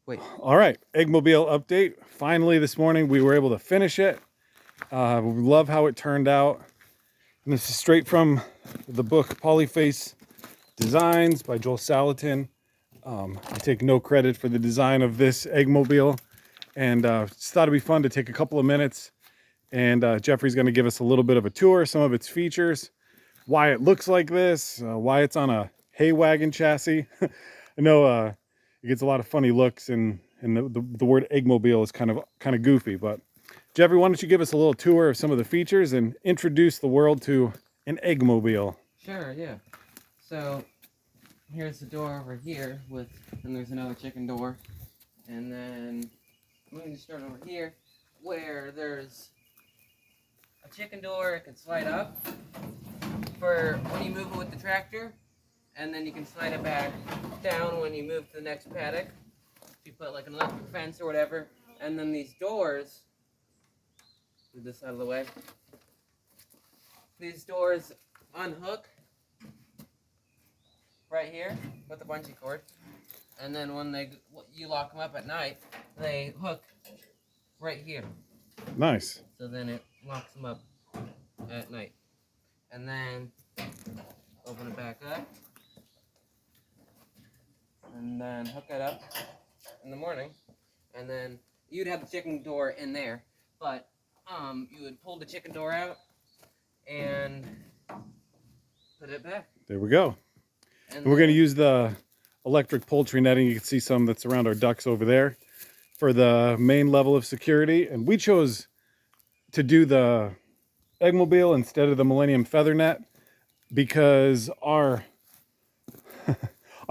Wait. All right, eggmobile update. Finally, this morning we were able to finish it. We love how it turned out. And this is straight from the book Polyface Designs by Joel Salatin. I take no credit for the design of this eggmobile, and just thought it'd be fun to take a couple of minutes. And Jeffrey's going to give us a little bit of a tour, some of its features, why it looks like this, why it's on a hay wagon chassis. I know it gets a lot of funny looks, and the word eggmobile is kind of goofy. But Jeffrey, why don't you give us a little tour of some of the features and introduce the world to an eggmobile? Sure, yeah. So, here's the door over here and there's another chicken door. And then, I'm going to start over here, where there's a chicken door. It can slide up for when you move it with the tractor. And then you can slide it back down when you move to the next paddock. If you put like an electric fence or whatever. And then these doors, move this out of the way. These doors unhook right here with a bungee cord. And then when you lock them up at night, they hook right here. Nice. So then it locks them up at night. And then open it back up. And then hook it up in the morning, and then you'd have the chicken door in there, but you would pull the chicken door out and put it back. There we go. And we're going to use the electric poultry netting. You can see some that's around our ducks over there for the main level of security. And we chose to do the eggmobile instead of the Millennium Feather Net because our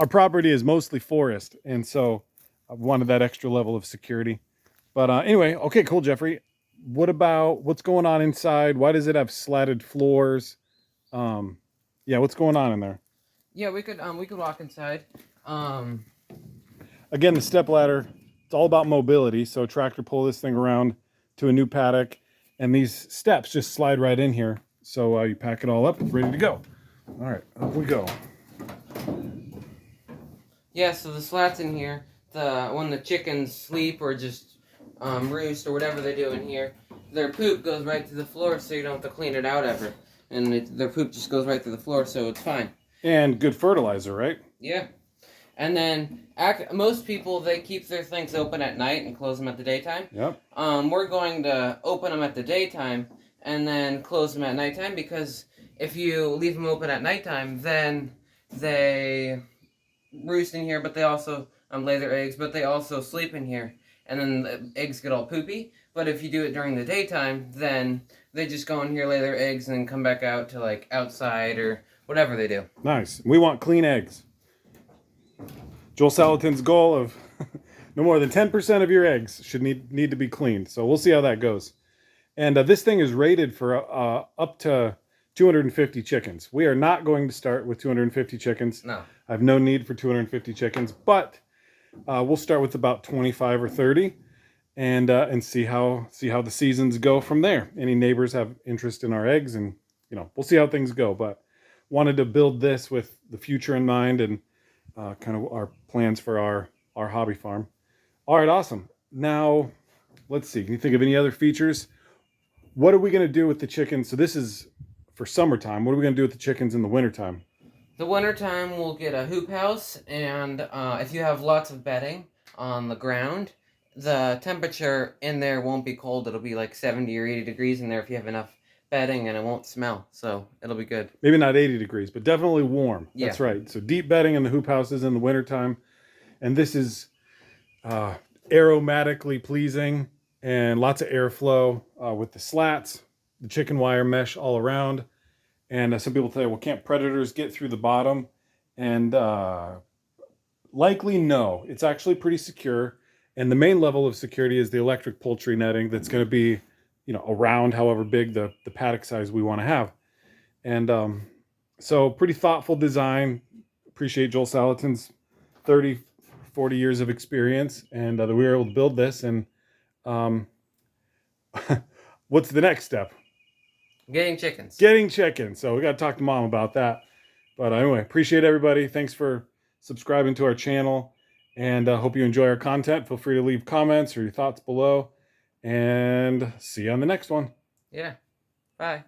property is mostly forest, and so I wanted that extra level of security. But anyway, okay, cool, Jeffrey. What's going on inside? Why does it have slatted floors? Yeah, what's going on in there? Yeah, we could walk inside. Again, the step ladder, it's all about mobility. So tractor pull this thing around to a new paddock, and these steps just slide right in here. So you pack it all up, it's ready to go. All right, up we go. Yeah, so the slats in here, when the chickens sleep or just roost or whatever they do in here, their poop goes right to the floor, so you don't have to clean it out ever. And their poop just goes right to the floor, so it's fine. And good fertilizer, right? Yeah. And then most people, they keep their things open at night and close them at the daytime. Yep. We're going to open them at the daytime and then close them at nighttime, because if you leave them open at nighttime, then they roost in here, but they also lay their eggs, but they also sleep in here, and then the eggs get all poopy. But if you do it during the daytime, then they just go in here, lay their eggs, and then come back out to like outside or whatever they do. Nice. We want clean eggs. Joel Salatin's goal of no more than 10% of your eggs should need to be cleaned. So we'll see how that goes. And this thing is rated for up to 250 chickens. We are not going to start with 250 chickens. No. I have no need for 250 chickens, but we'll start with about 25 or 30 and see how the seasons go from there. Any neighbors have interest in our eggs, and we'll see how things go. But wanted to build this with the future in mind and kind of our plans for our hobby farm. All right, awesome. Now, let's see. Can you think of any other features? What are we going to do with the chickens? So this is for summertime. What are we going to do with the chickens in the wintertime? The wintertime, we'll get a hoop house, and if you have lots of bedding on the ground, the temperature in there won't be cold. It'll be like 70 or 80 degrees in there if you have enough bedding, and it won't smell, so it'll be good. Maybe not 80 degrees, but definitely warm. Yeah. That's right. So deep bedding in the hoop houses in the wintertime. And this is aromatically pleasing and lots of airflow with the slats, the chicken wire mesh all around. And some people say, well, can't predators get through the bottom? And likely no. It's actually pretty secure. And the main level of security is the electric poultry netting that's going to be, around however big the paddock size we want to have. And so pretty thoughtful design. Appreciate Joel Salatin's 30, 40 years of experience, and that we were able to build this. And what's the next step? Getting chickens. Getting chickens. So we got to talk to Mom about that. But anyway, appreciate everybody. Thanks for subscribing to our channel. And hope you enjoy our content. Feel free to leave comments or your thoughts below. And see you on the next one. Yeah. Bye.